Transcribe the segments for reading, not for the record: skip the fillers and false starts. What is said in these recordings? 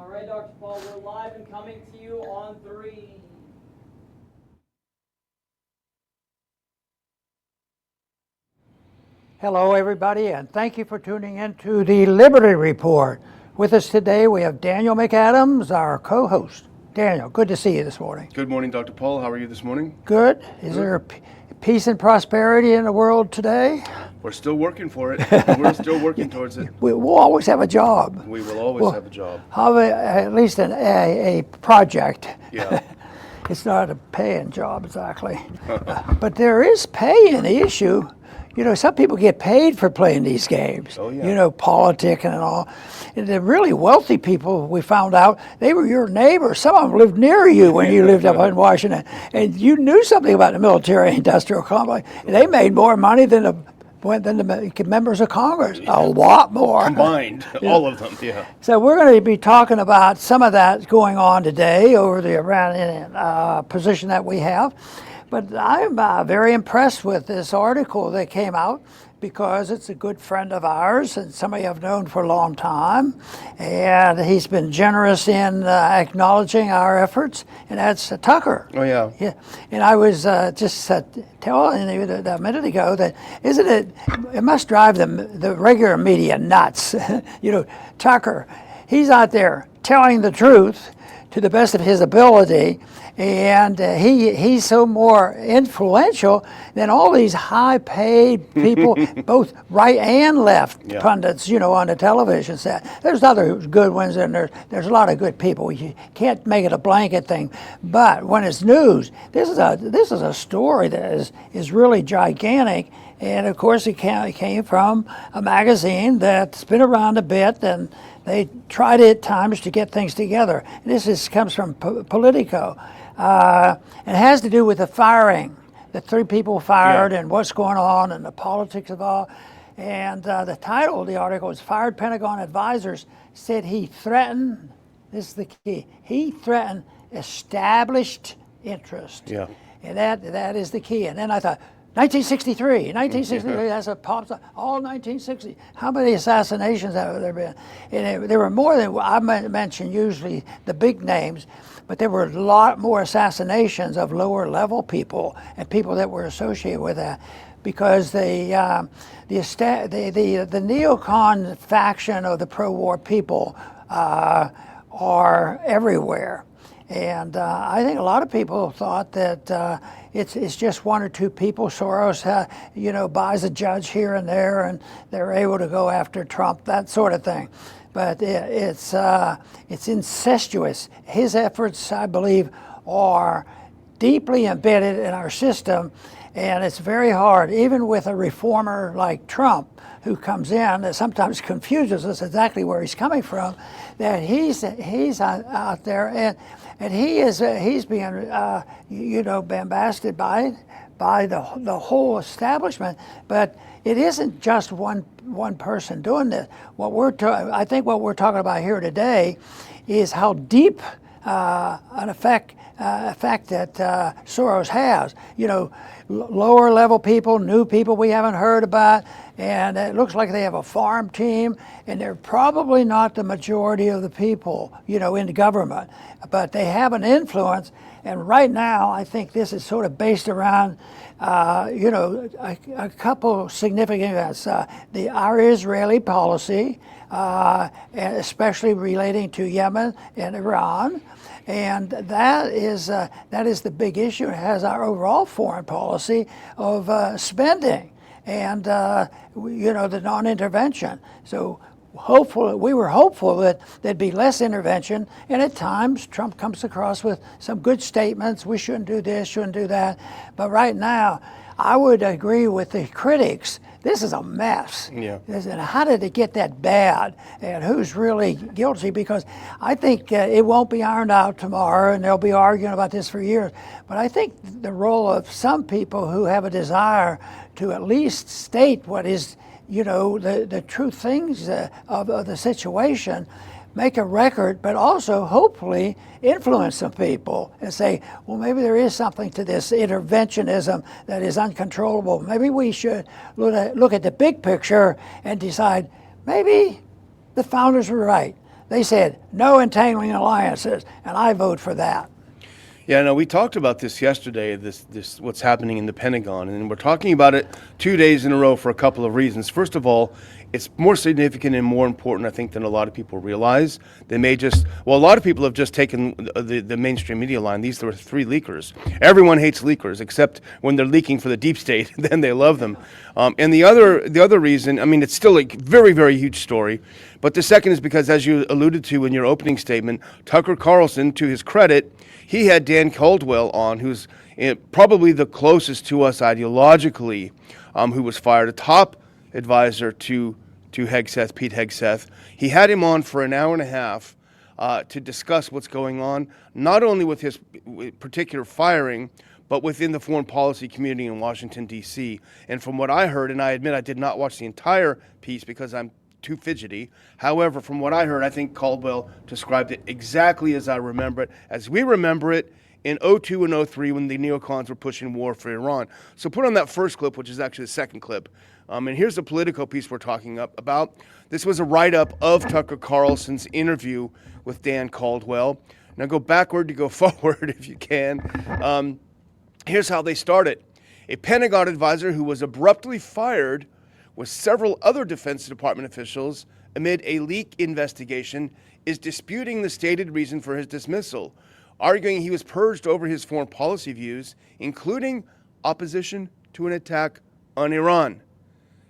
All right, Dr. Paul, we're live and coming to you on 3. Hello, everybody, and thank you for tuning in to the Liberty Report. With us today, we have Daniel McAdams, our co-host. Daniel, good to see you this morning. Good morning, Dr. Paul. How are you this morning? Good. Is there peace and prosperity in the world today? We're still working for it. We're still working towards it. We'll always have a job. We will always have a job. Have at least a project. Yeah. It's not a paying job exactly. But there is pay in the issue. You know, some people get paid for playing these games. Oh, yeah. You know, politicking and all. And the really wealthy people, we found out, they were your neighbors. Some of them lived near you when you lived up in Washington. And you knew something about the military-industrial complex. And they made more money than the members of Congress. A lot more. Combined, all of them, yeah. So we're going to be talking about some of that going on today over the Iranian position that we have. But I'm very impressed with this article that came out because it's a good friend of ours and somebody I've known for a long time. And he's been generous in acknowledging our efforts, and that's Tucker. Oh, yeah. Yeah. And I was just telling you a minute ago that it must drive the regular media nuts. You know, Tucker, he's out there telling the truth to the best of his ability, and he's so more influential than all these high-paid people, both right and left pundits, you know, on the television set. There's other good ones, and there's a lot of good people. You can't make it a blanket thing, but when it's news, this is a story that is really gigantic. And of course, it came from a magazine that's been around a bit, and they tried at times to get things together. And this comes from Politico. It has to do with the firing, the 3 people fired, and what's going on, and the politics of all. And the title of the article is "Fired Pentagon Advisors Said He Threatened," this is the key, he threatened established interest. Yeah. And that is the key. And then I thought, 1963, that's a pops up, all 1960. How many assassinations have there been? And there were more than, I mentioned usually the big names, but there were a lot more assassinations of lower level people and people that were associated with that, because the Neocon faction of the pro-war people are everywhere. And I think a lot of people thought that it's just 1 or 2 people. Soros, buys a judge here and there, and they're able to go after Trump, that sort of thing. But it's incestuous. His efforts, I believe, are deeply embedded in our system, and it's very hard, even with a reformer like Trump, who comes in, that sometimes confuses us exactly where he's coming from, that he's out there, and he's being bombasted by the whole establishment. But it isn't just one person doing this. I think what we're talking about here today is how deep an effect that Soros has. You know, lower level people, new people we haven't heard about, and it looks like they have a farm team, and they're probably not the majority of the people, you know, in the government, but they have an influence. And right now, I think this is sort of based around, a couple significant events. Our Israeli policy, and especially relating to Yemen and Iran. And that is the big issue. It has our overall foreign policy of spending and, the non-intervention. So we were hopeful that there'd be less intervention, and at times Trump comes across with some good statements. We shouldn't do this, shouldn't do that. But right now, I would agree with the critics. This is a mess. Yeah. And how did it get that bad? And who's really guilty? Because I think it won't be ironed out tomorrow, and they'll be arguing about this for years. But I think the role of some people who have a desire to at least state what is, the true things of the situation, make a record, but also hopefully influence some people and say, well, maybe there is something to this interventionism that is uncontrollable. Maybe we should look at the big picture and decide maybe the founders were right. They said no entangling alliances, and I vote for that. Yeah, no, we talked about this yesterday, this what's happening in the Pentagon, and we're talking about it 2 days in a row for a couple of reasons. First of all, it's more significant and more important, I think, than a lot of people realize. They may just, well, a lot of people have just taken the mainstream media line. These were 3 leakers. Everyone hates leakers, except when they're leaking for the deep state, then they love them. And the other reason, I mean, it's still a very, very huge story, but the second is because, as you alluded to in your opening statement, Tucker Carlson, to his credit, he had Dan Caldwell on, who's probably the closest to us ideologically, who was fired, a top advisor to Hegseth, Pete Hegseth. He had him on for an hour and a half to discuss what's going on, not only with his particular firing, but within the foreign policy community in Washington, D.C. And from what I heard, and I admit I did not watch the entire piece because I'm too fidgety. However, from what I heard, I think Caldwell described it exactly as I remember it, as we remember it in 2002 and 2003 when the Neocons were pushing war for Iran. So put on that first clip, which is actually the second clip. And here's the Politico piece we're talking about. This was a write-up of Tucker Carlson's interview with Dan Caldwell. Now go backward to go forward if you can. Here's how they started. A Pentagon advisor who was abruptly fired with several other Defense Department officials amid a leak investigation is disputing the stated reason for his dismissal, arguing he was purged over his foreign policy views, including opposition to an attack on Iran.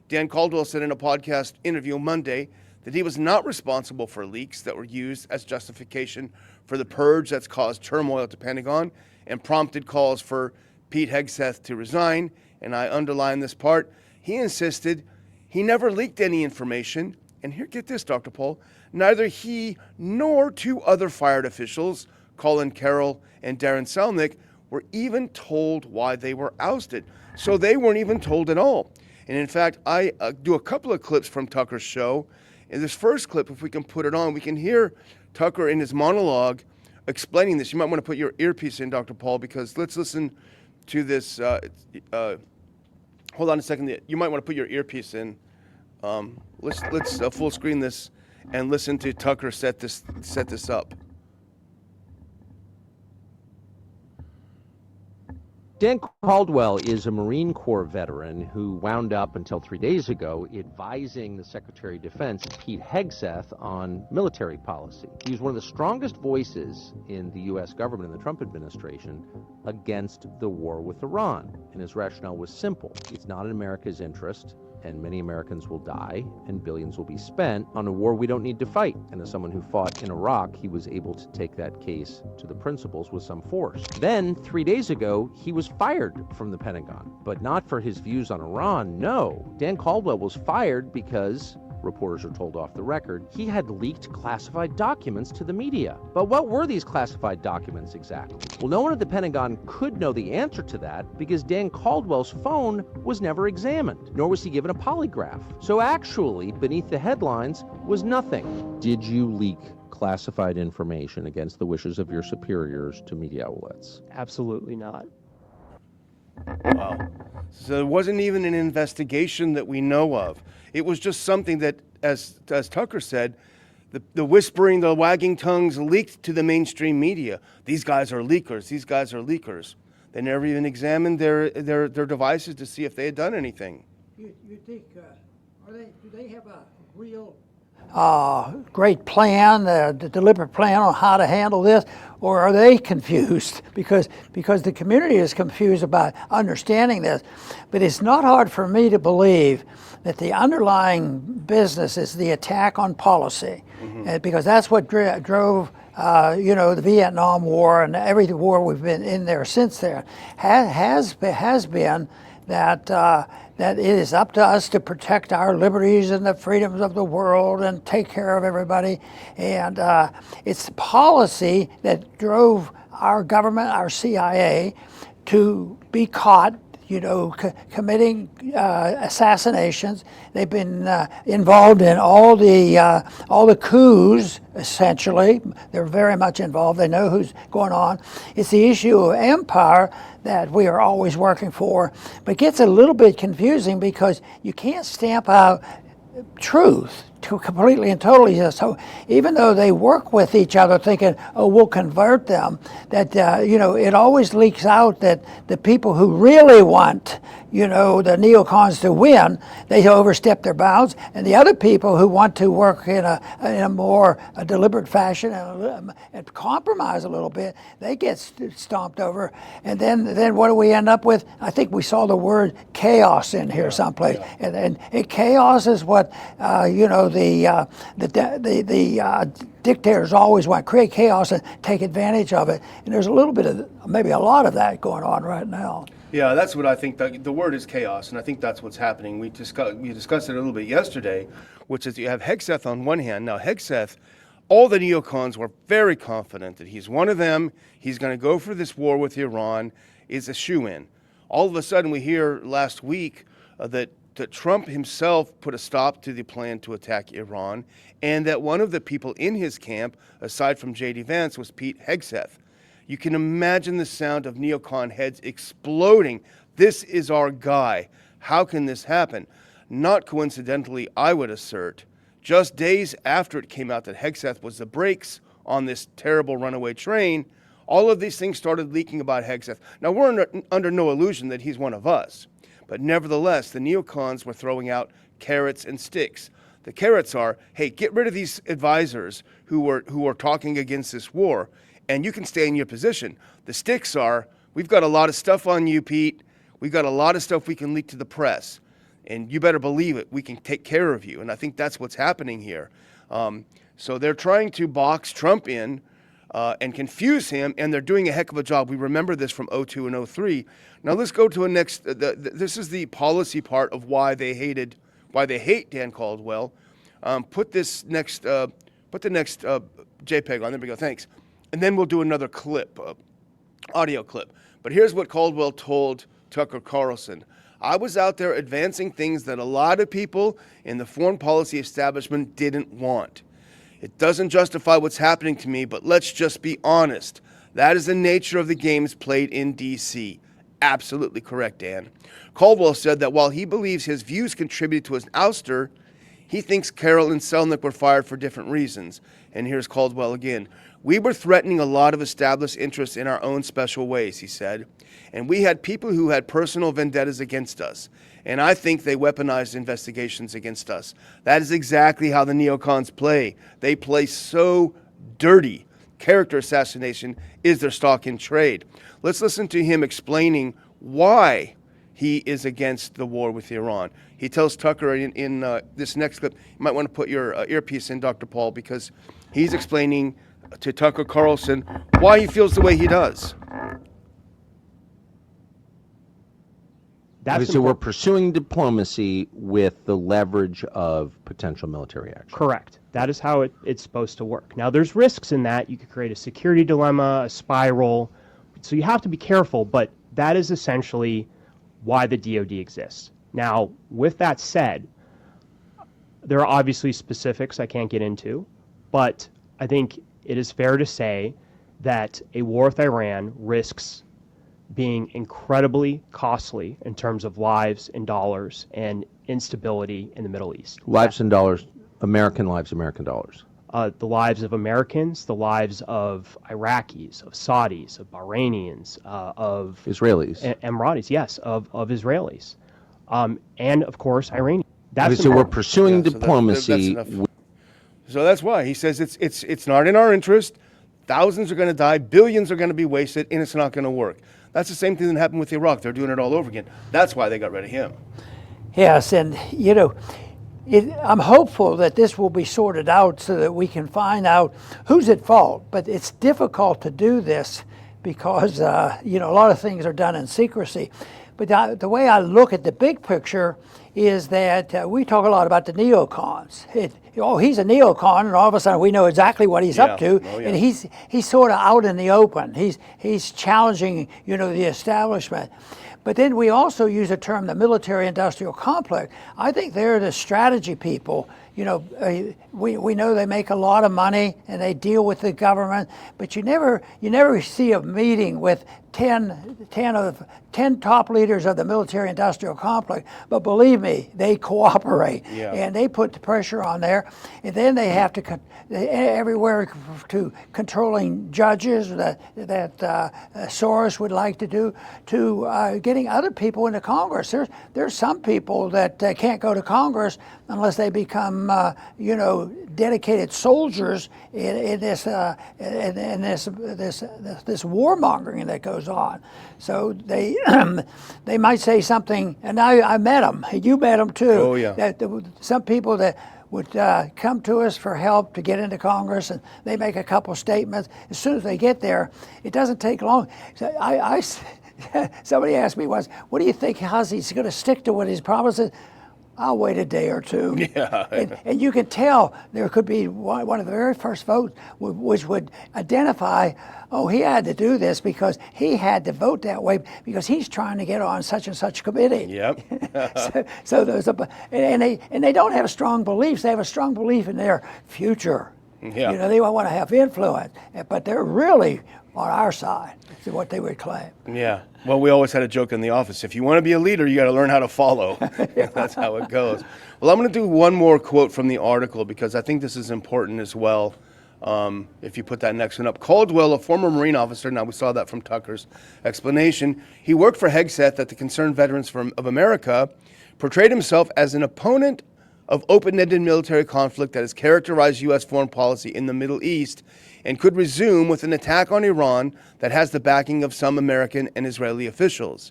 Dan Caldwell said in a podcast interview Monday that he was not responsible for leaks that were used as justification for the purge that's caused turmoil at the Pentagon and prompted calls for Pete Hegseth to resign. And I underline this part. He insisted he never leaked any information. And here, get this, Dr. Paul, neither he nor 2 other fired officials, Colin Carroll and Darren Selnick, were even told why they were ousted. So they weren't even told at all. And in fact, I do a couple of clips from Tucker's show. In this first clip, if we can put it on, we can hear Tucker in his monologue explaining this. You might want to put your earpiece in, Dr. Paul, because let's listen to this. Hold on a second. You might want to put your earpiece in. Let's full screen this and listen to Tucker set this up. Dan Caldwell is a Marine Corps veteran who wound up until 3 days ago advising the Secretary of Defense, Pete Hegseth, on military policy. He was one of the strongest voices in the U.S. government and the Trump administration against the war with Iran. And his rationale was simple. It's not in America's interest, and many Americans will die, and billions will be spent on a war we don't need to fight. And as someone who fought in Iraq, he was able to take that case to the principals with some force. Then, 3 days ago, he was fired from the Pentagon, but not for his views on Iran, no. Dan Caldwell was fired because, reporters are told off the record, he had leaked classified documents to the media. But what were these classified documents exactly? Well, no one at the Pentagon could know the answer to that because Dan Caldwell's phone was never examined, nor was he given a polygraph. So actually, beneath the headlines was nothing. Did you leak classified information against the wishes of your superiors to media outlets? Absolutely not. Wow. So there wasn't even an investigation that we know of. It was just something that, as Tucker said, the whispering, the wagging tongues leaked to the mainstream media. These guys are leakers. These guys are leakers. They never even examined their devices to see if they had done anything. You think, do they have a real great plan, the deliberate plan on how to handle this, or are they confused? Because the community is confused about understanding this. But it's not hard for me to believe that the underlying business is the attack on policy, because that's what drove the Vietnam War and every war we've been in there since there has been that it is up to us to protect our liberties and the freedoms of the world and take care of everybody. And it's policy that drove our government, our CIA, to be caught, committing assassinations. They've been involved in all the coups, essentially. They're very much involved. They know who's going on. It's the issue of empire that we are always working for, but it gets a little bit confusing because you can't stamp out truth. completely and totally. So even though they work with each other thinking, oh, we'll convert them, that, it always leaks out that the people who really want, the neocons to win, they overstep their bounds. And the other people who want to work in a more deliberate fashion and compromise a little bit, they get stomped over. And then what do we end up with? I think we saw the word chaos in here someplace. Yeah. And chaos is what, the dictators always want to create chaos and take advantage of it. And there's a little bit of, maybe a lot of that going on right now. Yeah, that's what I think. The word is chaos, and I think that's what's happening. We discussed it a little bit yesterday, which is you have Hegseth on one hand. Now, Hegseth, all the neocons were very confident that he's one of them. He's going to go for this war with Iran, is a shoo-in. All of a sudden, we hear last week that Trump himself put a stop to the plan to attack Iran, and that one of the people in his camp, aside from J.D. Vance, was Pete Hegseth. You can imagine the sound of neocon heads exploding. This is our guy. How can this happen? Not coincidentally, I would assert, just days after it came out that Hegseth was the brakes on this terrible runaway train, all of these things started leaking about Hegseth. Now, we're under no illusion that he's one of us. But nevertheless, the neocons were throwing out carrots and sticks. The carrots are, hey, get rid of these advisors who are talking against this war, and you can stay in your position. The sticks are, we've got a lot of stuff on you, Pete. We've got a lot of stuff we can leak to the press. And you better believe it, we can take care of you. And I think that's what's happening here. So they're trying to box Trump in and confuse him, and they're doing a heck of a job. We remember this from 2002 and 2003. Now let's go to a next, this is the policy part of why they hate Dan Caldwell. Put the next JPEG on, there we go, thanks. And then we'll do another clip, audio clip. But here's what Caldwell told Tucker Carlson. I was out there advancing things that a lot of people in the foreign policy establishment didn't want. It doesn't justify what's happening to me, but let's just be honest. That is the nature of the games played in D.C. Absolutely correct, Dan. Caldwell said that while he believes his views contributed to his ouster, he thinks Carroll and Selnick were fired for different reasons. And here's Caldwell again. We were threatening a lot of established interests in our own special ways, he said. And we had people who had personal vendettas against us. And I think they weaponized investigations against us. That is exactly how the neocons play. They play so dirty. Character assassination is their stock in trade. Let's listen to him explaining why he is against the war with Iran. He tells Tucker in this next clip, you might want to put your earpiece in, Dr. Paul, because he's explaining to Tucker Carlson why he feels the way he does. So we're pursuing diplomacy with the leverage of potential military action. Correct. That is how it's supposed to work. Now, there's risks in that. You could create a security dilemma, a spiral. So you have to be careful, but that is essentially why the DoD exists. Now, with that said, there are obviously specifics I can't get into, but I think it is fair to say that a war with Iran risks being incredibly costly in terms of lives and dollars and instability in the Middle East. Lives and dollars, American lives, American dollars. The lives of Americans, the lives of Iraqis, of Saudis, of Bahrainians, of Israelis. Emiratis, yes, of Israelis. And, of course, Iranians. So we're pursuing diplomacy. So that's why he says it's not in our interest. Thousands are going to die, billions are going to be wasted, and it's not going to work. That's the same thing that happened with Iraq. They're doing it all over again. That's why they got rid of him. Yes, and I'm hopeful that this will be sorted out so that we can find out who's at fault. But it's difficult to do this because a lot of things are done in secrecy. But the way I look at the big picture is that we talk a lot about the neocons. He's a neocon, and all of a sudden we know exactly what he's up to, and he's sort of out in the open. He's challenging, the establishment. But then we also use the term the military-industrial complex. I think they're the strategy people. We know they make a lot of money and they deal with the government, but you never see a meeting with 10 top leaders of the military-industrial complex. But believe believe me, they cooperate, Yeah. and they put the pressure on there, and then they have to everywhere to controlling judges that Soros would like to do, to getting other people into Congress. There's some people that can't go to Congress unless they become dedicated soldiers in this warmongering that goes on. So they they might say something, and I met them. You met them too. Oh yeah. That some people that would come to us for help to get into Congress, and they make a couple statements. As soon as they get there, it doesn't take long. So somebody asked me once, "What do you think? How's he's going to stick to what his promises?" I'll wait a day or two. Yeah. And you can tell there could be one of the very first votes which would identify, oh, he had to do this because he had to vote that way because he's trying to get on such and such committee. Yep. so there's and they don't have strong beliefs. They have a strong belief in their future. Yeah. They want to have influence, but they're really on our side. Is what they would claim. Yeah. Well, we always had a joke in the office. If you want to be a leader, you got to learn how to follow. That's how it goes. Well, I'm going to do one more quote from the article because I think this is important as well. If you put that next one up. Caldwell, a former Marine officer, now we saw that from Tucker's explanation, he worked for Hegseth at the Concerned Veterans of America, portrayed himself as an opponent of open-ended military conflict that has characterized U.S. foreign policy in the Middle East and could resume with an attack on Iran that has the backing of some American and Israeli officials.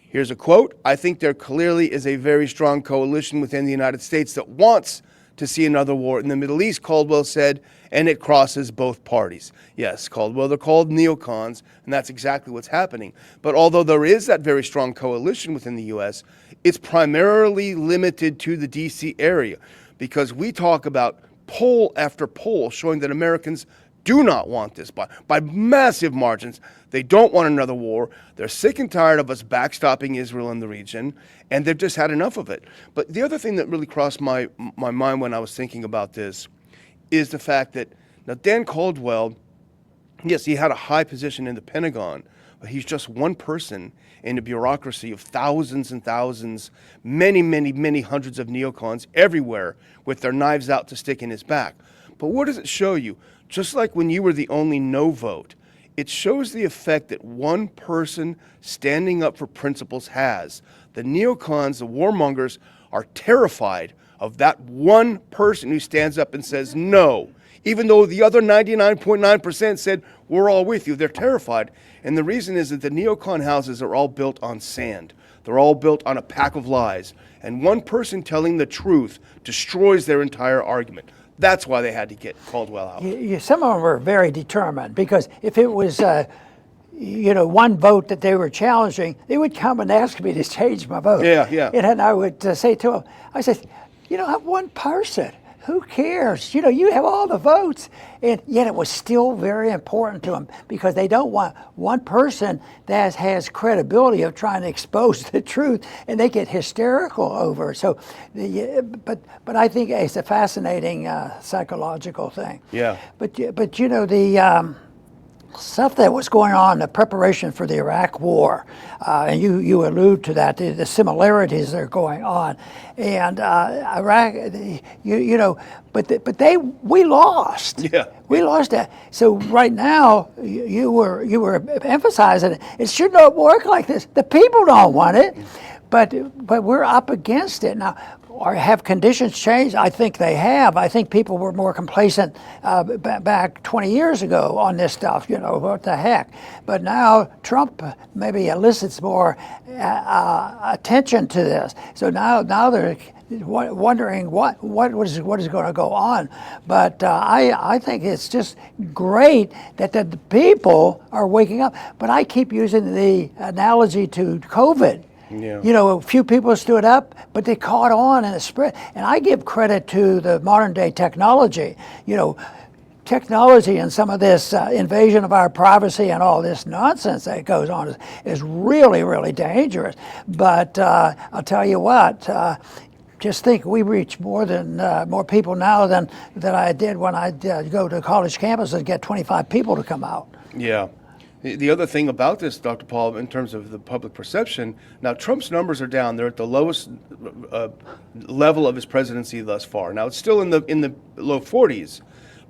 Here's a quote, "I think there clearly is a very strong coalition within the United States that wants to see another war in the Middle East," Caldwell said, "and it crosses both parties." Yes, Caldwell, they're called neocons, and that's exactly what's happening. But although there is that very strong coalition within the U.S., it's primarily limited to the D.C. area because we talk about poll after poll showing that Americans do not want this by massive margins. They don't want another war. They're sick and tired of us backstopping Israel in the region, and they've just had enough of it. But the other thing that really crossed my mind when I was thinking about this is the fact that now Dan Caldwell, yes, he had a high position in the Pentagon, but he's just one person in a bureaucracy of thousands and thousands, many, many, many hundreds of neocons everywhere with their knives out to stick in his back. But what does it show you? Just like when you were the only no vote, it shows the effect that one person standing up for principles has. The neocons, the warmongers, are terrified of that one person who stands up and says no. Even though the other 99.9% said, we're all with you, they're terrified. And the reason is that the neocon houses are all built on sand. They're all built on a pack of lies. And one person telling the truth destroys their entire argument. That's why they had to get Caldwell out. Some of them were very determined because if it was, one vote that they were challenging, they would come and ask me to change my vote. Yeah. And I would say to them, I said, I'm one person. Who cares? You have all the votes. And yet it was still very important to them because they don't want one person that has credibility of trying to expose the truth, and they get hysterical over it. So, but I think it's a fascinating psychological thing. Yeah. But the stuff that was going on, the preparation for the Iraq War, and you allude to that, the similarities that are going on, and Iraq, we lost. Yeah. We lost that. So right now, you were emphasizing it should not work like this. The people don't want it, but we're up against it now. Or have conditions changed? I think they have. I think people were more complacent back 20 years ago on this stuff, what the heck. But now Trump maybe elicits more attention to this. So now they're wondering what is going to go on. But I think it's just great that the people are waking up. But I keep using the analogy to COVID. Yeah. A few people stood up, but they caught on and it spread. And I give credit to the modern day technology. Technology and some of this invasion of our privacy and all this nonsense that goes on is really, really dangerous. But I'll tell you what, just think we reach more people now than I did when I'd go to college campus and get 25 people to come out. Yeah. The other thing about this, Dr. Paul, in terms of the public perception, now Trump's numbers are down. They're at the lowest level of his presidency thus far. Now it's still in the low 40s,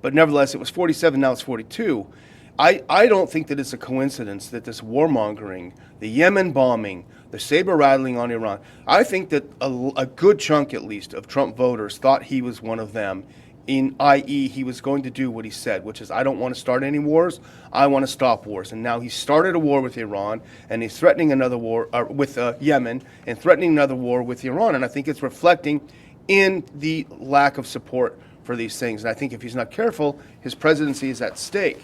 but nevertheless it was 47. Now it's 42. I don't think that it's a coincidence that this warmongering, the Yemen bombing, the saber rattling on Iran, I think that a good chunk at least of Trump voters thought he was one of them, i.e. he was going to do what he said, which is, I don't want to start any wars, I want to stop wars. And now he started a war with Iran, and he's threatening another war with Yemen, and threatening another war with Iran. And I think it's reflecting in the lack of support for these things. And I think if he's not careful, his presidency is at stake.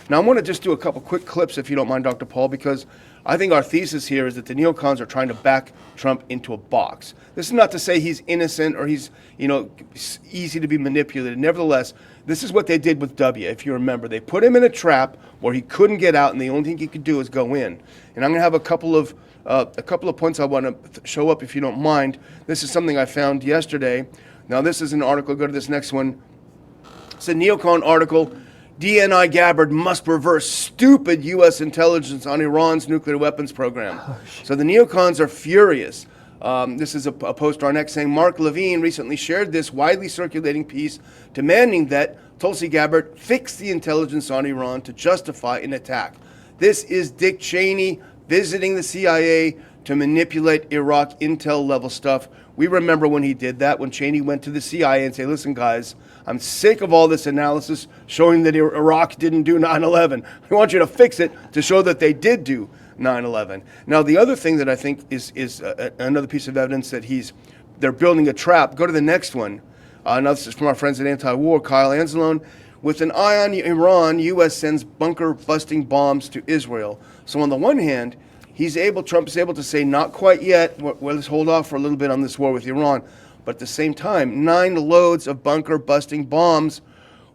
Now, I want to just do a couple quick clips, if you don't mind, Dr. Paul, because I think our thesis here is that the neocons are trying to back Trump into a box. This is not to say he's innocent or he's, easy to be manipulated. Nevertheless, this is what they did with W. If you remember, they put him in a trap where he couldn't get out, and the only thing he could do is go in. And I'm going to have a couple of points I want to show up, if you don't mind. This is something I found yesterday. Now, this is an article. Go to this next one. It's a Neocon article. DNI Gabbard must reverse stupid U.S. intelligence on Iran's nuclear weapons program. So the neocons are furious. This is a post our next saying, Mark Levine recently shared this widely circulating piece demanding that Tulsi Gabbard fix the intelligence on Iran to justify an attack. This is Dick Cheney visiting the CIA to manipulate Iraq intel level stuff. We remember when he did that, when Cheney went to the CIA and said, listen, guys, I'm sick of all this analysis showing that Iraq didn't do 9/11. I want you to fix it to show that they did do 9/11. Now, the other thing that I think is another piece of evidence that they're building a trap. Go to the next one. Now, this is from our friends at Anti-War, Kyle Anzalone. With an eye on Iran, U.S. sends bunker-busting bombs to Israel. So on the one hand, Trump is able to say, not quite yet, well, let's hold off for a little bit on this war with Iran. But at the same time, 9 loads of bunker-busting bombs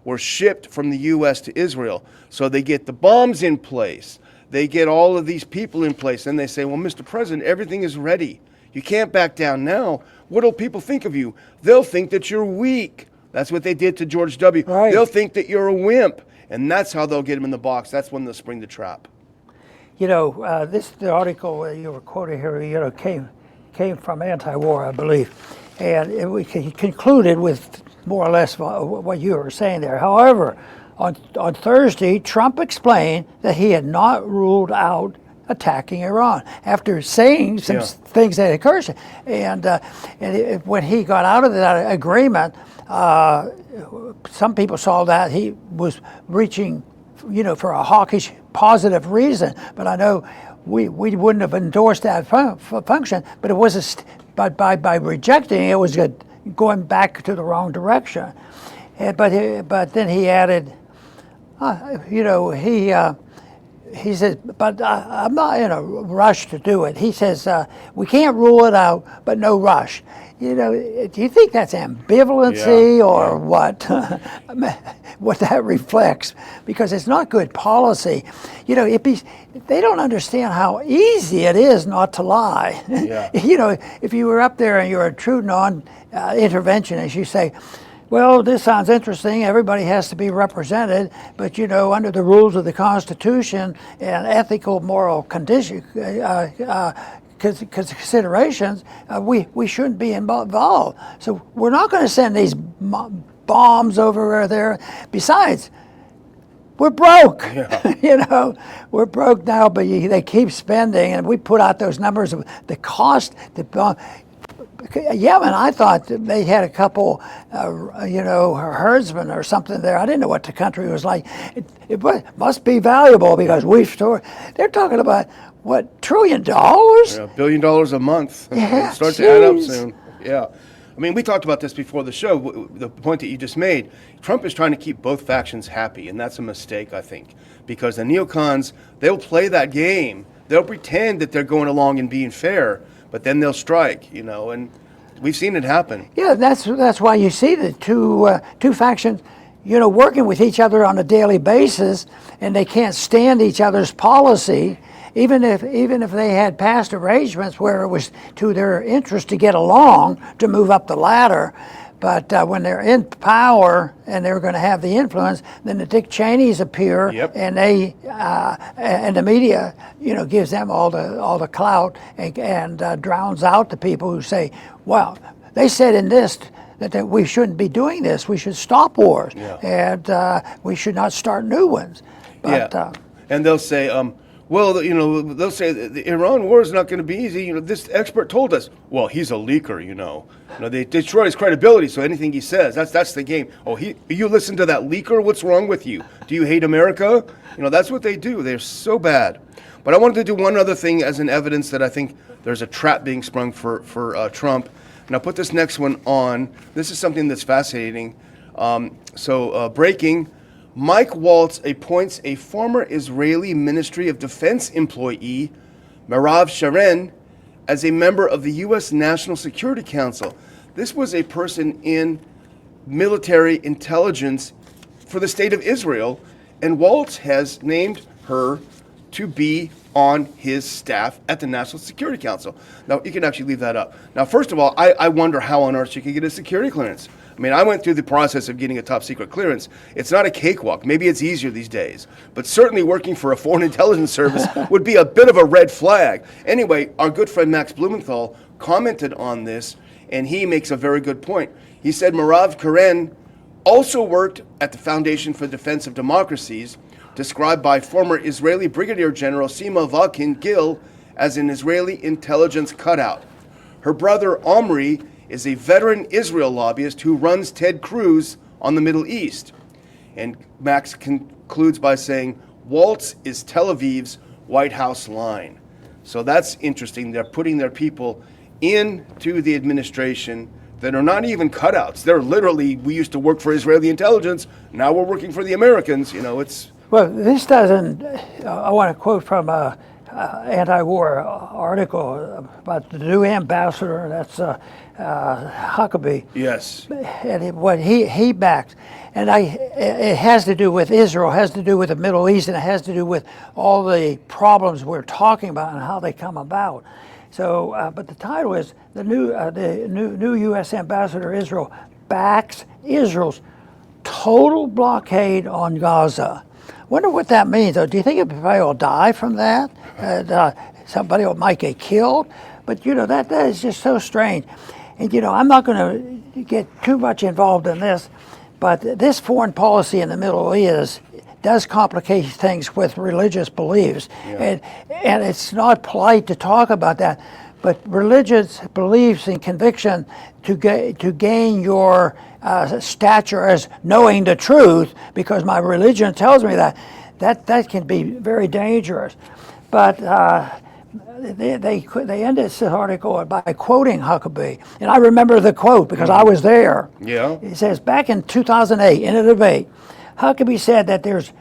were shipped from the U.S. to Israel. So they get the bombs in place. They get all of these people in place. And they say, well, Mr. President, everything is ready. You can't back down now. What will people think of you? They'll think that you're weak. That's what they did to George W. Right. They'll think that you're a wimp. And that's how they'll get him in the box. That's when they'll spring the trap. The article you were quoting here, came from Anti-War, I believe, and he concluded with more or less what you were saying there. However, on Thursday, Trump explained that he had not ruled out attacking Iran after saying some things that occurred. And when he got out of that agreement, some people saw that he was reaching, for a hawkish positive reason, but I know we wouldn't have endorsed that function. But it was by rejecting it, was going back to the wrong direction. But then he added, he says, but I'm not in a rush to do it. He says we can't rule it out, but no rush. Do you think that's ambivalency or what? What that reflects? Because it's not good policy. They don't understand how easy it is not to lie. Yeah. If you were up there and you're a true non-interventionist, you say, well, this sounds interesting. Everybody has to be represented, but under the rules of the Constitution and ethical, moral considerations, we shouldn't be involved. So we're not going to send these bombs over there. Besides, we're broke. Yeah. We're broke now, but they keep spending, and we put out those numbers of the cost. Yemen, I thought that they had a couple, herdsmen or something there. I didn't know what the country was like. It must be valuable because we've stored. They're talking about what, $1 trillion? Yeah, $1 billion a month. Yeah, it starts to add up soon. Yeah. I mean, we talked about this before the show, the point that you just made. Trump is trying to keep both factions happy, and that's a mistake, I think, because the neocons, they'll play that game. They'll pretend that they're going along and being fair, but then they'll strike, and we've seen it happen. Yeah, that's why you see the two factions, working with each other on a daily basis, and they can't stand each other's policy, even if they had past arrangements where it was to their interest to get along, to move up the ladder. But when they're in power and they're going to have the influence, then the Dick Cheneys appear, Yep. and they and the media, gives them all the clout and drowns out the people who say, "Well, they said in this that we shouldn't be doing this. We should stop wars, and we should not start new ones." But, and they'll say, well, they'll say the Iran war is not going to be easy. This expert told us. Well, he's a leaker. They destroy his credibility. So anything he says, that's the game. Oh, you listen to that leaker? What's wrong with you? Do you hate America? That's what they do. They're so bad. But I wanted to do one other thing as an evidence that I think there's a trap being sprung for Trump. And I'll put this next one on. This is something that's fascinating. Breaking. Mike Waltz appoints a former Israeli Ministry of Defense employee, Merav Sharon, as a member of the U.S. National Security Council. This was a person in military intelligence for the state of Israel, and Waltz has named her to be on his staff at the National Security Council. Now, you can actually leave that up. Now, first of all, I wonder how on earth she could get a security clearance. I mean, I went through the process of getting a top secret clearance. It's not a cakewalk. Maybe it's easier these days. But certainly working for a foreign intelligence service would be a bit of a red flag. Anyway, our good friend Max Blumenthal commented on this, and he makes a very good point. He said Merav Karen also worked at the Foundation for the Defense of Democracies, described by former Israeli Brigadier General Sima Vakin Gil as an Israeli intelligence cutout. Her brother Omri is a veteran Israel lobbyist who runs Ted Cruz on the Middle East. And Max concludes by saying, Waltz is Tel Aviv's White House line. So that's interesting. They're putting their people into the administration that are not even cutouts. They're literally, we used to work for Israeli intelligence, now we're working for the Americans. It's... Well, this doesn't, I want to quote from a anti-war article about the new ambassador, that's Huckabee. Yes. And what he backs. And it has to do with Israel, has to do with the Middle East, and it has to do with all the problems we're talking about and how they come about. So, but the title is the new U.S. ambassador to Israel backs Israel's total blockade on Gaza. Wonder what that means, though. Do you think everybody will die from that? Somebody might get killed? But, that is just so strange. And, I'm not going to get too much involved in this, but this foreign policy in the Middle East does complicate things with religious beliefs. Yeah. And it's not polite to talk about that, but religious beliefs and conviction to gain your stature as knowing the truth, because my religion tells me that can be very dangerous. But they end this article by quoting Huckabee, and I remember the quote because I was there. Yeah. It says, back in 2008, in a debate, Huckabee said that there's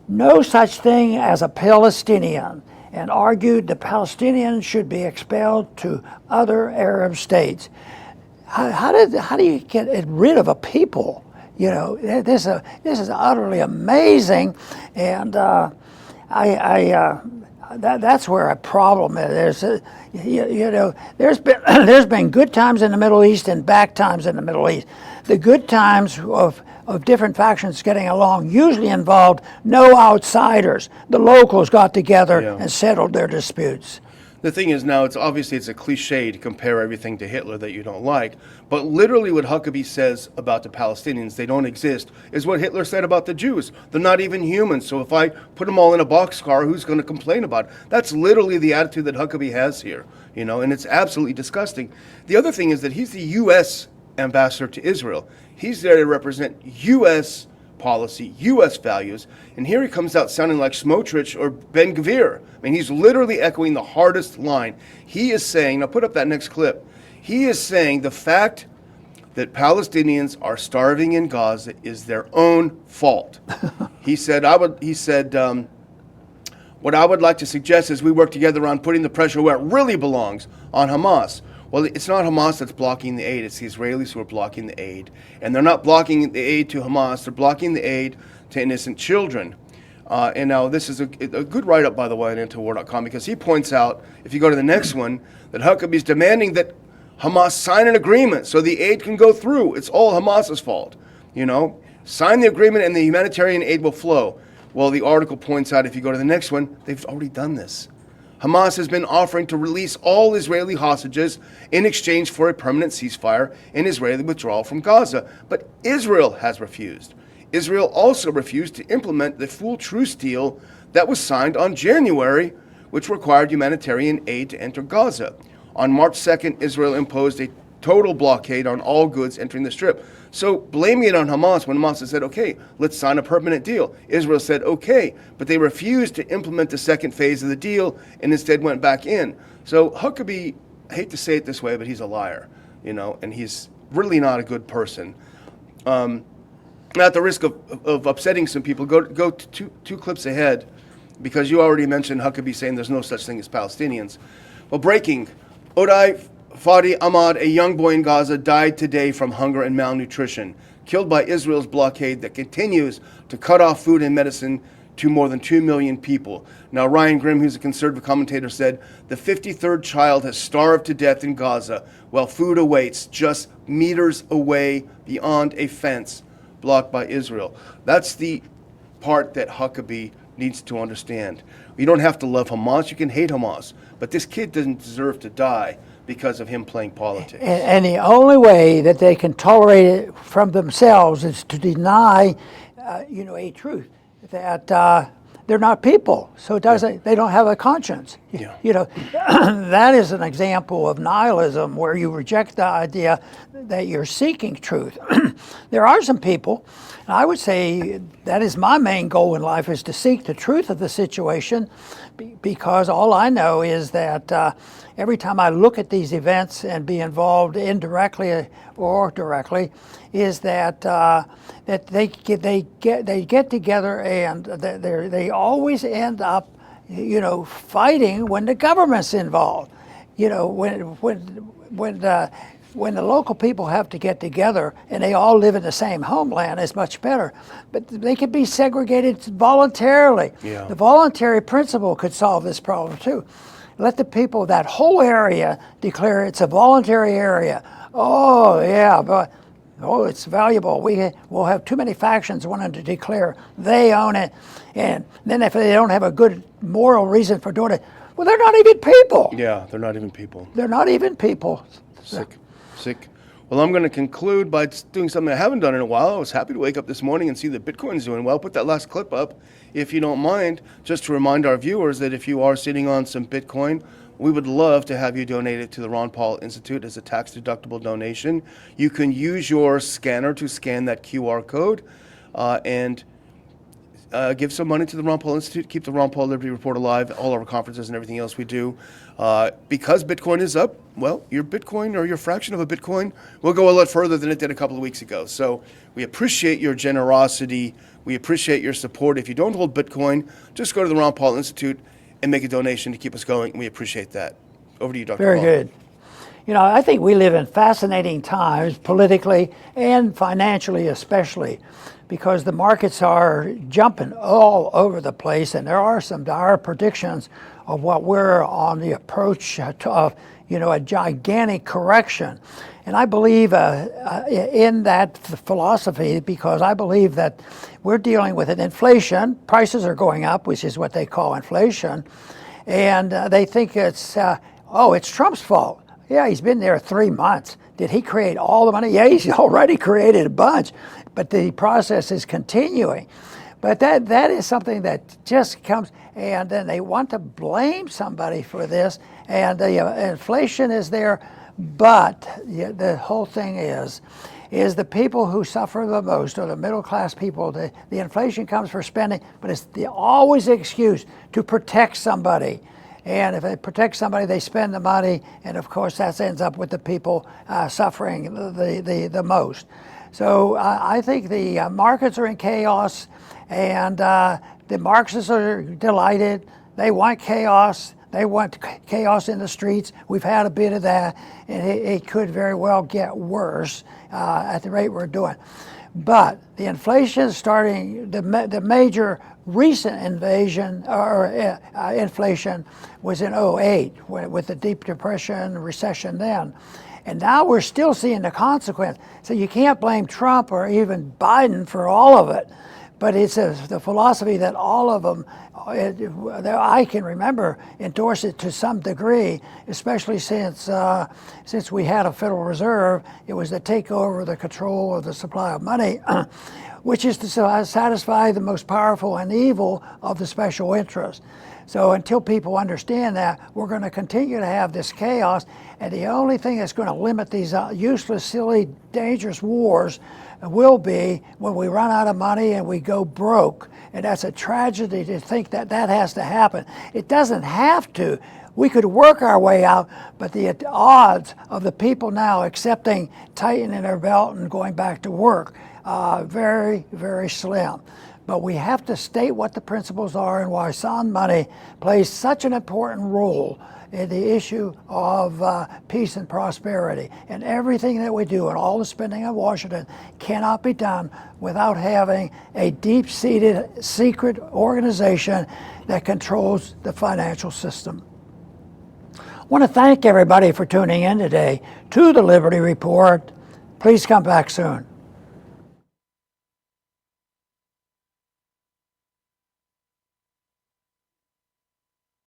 no such thing as a Palestinian, and argued the Palestinians should be expelled to other Arab states. How do you get rid of a people? This is utterly amazing, and that's where a problem is. There's been good times in the Middle East and bad times in the Middle East. The good times of different factions getting along usually involved no outsiders. The locals got together and settled their disputes. The thing is now, it's a cliche to compare everything to Hitler that you don't like, but literally what Huckabee says about the Palestinians, they don't exist, is what Hitler said about the Jews. They're not even human, so if I put them all in a boxcar, who's going to complain about it? That's literally the attitude that Huckabee has here, and it's absolutely disgusting. The other thing is that he's the U.S. ambassador to Israel. He's there to represent U.S. policy, U.S. values, and here he comes out sounding like Smotrich or Ben Gvir. I mean, he's literally echoing the hardest line. He is saying, now put up that next clip, he is saying the fact that Palestinians are starving in Gaza is their own fault. He said, what I would like to suggest is we work together on putting the pressure where it really belongs, on Hamas. Well, it's not Hamas that's blocking the aid, it's the Israelis who are blocking the aid. And they're not blocking the aid to Hamas, they're blocking the aid to innocent children. And now this is a good write-up, by the way, on Interwar.com, because he points out, if you go to the next one, that Huckabee's demanding that Hamas sign an agreement so the aid can go through. It's all Hamas's fault. Sign the agreement and the humanitarian aid will flow. Well, the article points out, if you go to the next one, they've already done this. Hamas has been offering to release all Israeli hostages in exchange for a permanent ceasefire and Israeli withdrawal from Gaza. But Israel has refused. Israel also refused to implement the full truce deal that was signed on January, which required humanitarian aid to enter Gaza. On March 2nd, Israel imposed a total blockade on all goods entering the Strip. So blaming it on Hamas when Hamas said, okay, let's sign a permanent deal. Israel said, okay, but they refused to implement the second phase of the deal and instead went back in. So Huckabee, I hate to say it this way, but he's a liar, and he's really not a good person. At the risk of upsetting some people, go to two clips ahead, because you already mentioned Huckabee saying there's no such thing as Palestinians. Well, breaking, Odai Fadi Ahmad, a young boy in Gaza, died today from hunger and malnutrition, killed by Israel's blockade that continues to cut off food and medicine to more than 2 million people. Now, Ryan Grimm, who's a conservative commentator, said the 53rd child has starved to death in Gaza while food awaits just meters away beyond a fence blocked by Israel. That's the part that Huckabee needs to understand. You don't have to love Hamas, you can hate Hamas, but this kid doesn't deserve to die because of him playing politics. And the only way that they can tolerate it from themselves is to deny, a truth that they're not people. So it doesn't. They don't have a conscience. Yeah. That is an example of nihilism, where you reject the idea that you're seeking truth. There are some people, and I would say that is my main goal in life, is to seek the truth of the situation, because all I know is that every time I look at these events and be involved indirectly or directly, is that that they get together and they always end up, fighting when the government's involved. When the local people have to get together and they all live in the same homeland, it's much better. But they could be segregated voluntarily. Yeah. The voluntary principle could solve this problem too. Let the people of that whole area declare it's a voluntary area. Oh, yeah, but it's valuable. We'll have too many factions wanting to declare they own it. And then if they don't have a good moral reason for doing it, well, they're not even people. Yeah, they're not even people. They're not even people. Sick. Well, I'm going to conclude by doing something I haven't done in a while. I was happy to wake up this morning and see that Bitcoin's doing well. Put that last clip up, if you don't mind, just to remind our viewers that if you are sitting on some Bitcoin, we would love to have you donate it to the Ron Paul Institute as a tax-deductible donation. You can use your scanner to scan that QR code and give some money to the Ron Paul Institute, keep the Ron Paul Liberty Report alive, all our conferences and everything else we do. Because Bitcoin is up, well, your Bitcoin or your fraction of a Bitcoin will go a lot further than it did a couple of weeks ago. So we appreciate your generosity. We appreciate your support. If you don't hold Bitcoin, just go to the Ron Paul Institute and make a donation to keep us going. We appreciate that. Over to you, Dr. Very Paul. good. I think we live in fascinating times, politically and financially especially, because the markets are jumping all over the place, and there are some dire predictions of what we're on the approach of, a gigantic correction. And I believe in that philosophy, because I believe that we're dealing with an inflation. Prices are going up, which is what they call inflation. And they think it's Trump's fault. Yeah, he's been there 3 months. Did he create all the money? Yeah, he's already created a bunch, but the process is continuing. But that is something that just comes, and then they want to blame somebody for this, and the inflation is there, but the whole thing is the people who suffer the most are the middle class people. The inflation comes for spending, but it's always the excuse to protect somebody. And if they protect somebody, they spend the money, and of course that ends up with the people suffering the most. So I think the markets are in chaos, and the Marxists are delighted. They want chaos. They want chaos in the streets. We've had a bit of that, and it could very well get worse at the rate we're doing. But the inflation is starting, the major recent invasion or inflation was in 2008 with the deep depression, recession then. And now we're still seeing the consequence. So you can't blame Trump or even Biden for all of it. But it's the philosophy that all of them, I can remember, endorse it to some degree, especially since we had a Federal Reserve. It was to take over the control of the supply of money, which is to satisfy the most powerful and evil of the special interest. So until people understand that, we're going to continue to have this chaos, and the only thing that's going to limit these useless, silly, dangerous wars will be when we run out of money and we go broke. And that's a tragedy to think that that has to happen. It doesn't have to. We could work our way out, but the odds of the people now accepting tightening their belt and going back to work, very, very slim. But we have to state what the principles are and why sound money plays such an important role in the issue of peace and prosperity. And everything that we do and all the spending of Washington cannot be done without having a deep-seated secret organization that controls the financial system. I want to thank everybody for tuning in today to the Liberty Report. Please come back soon.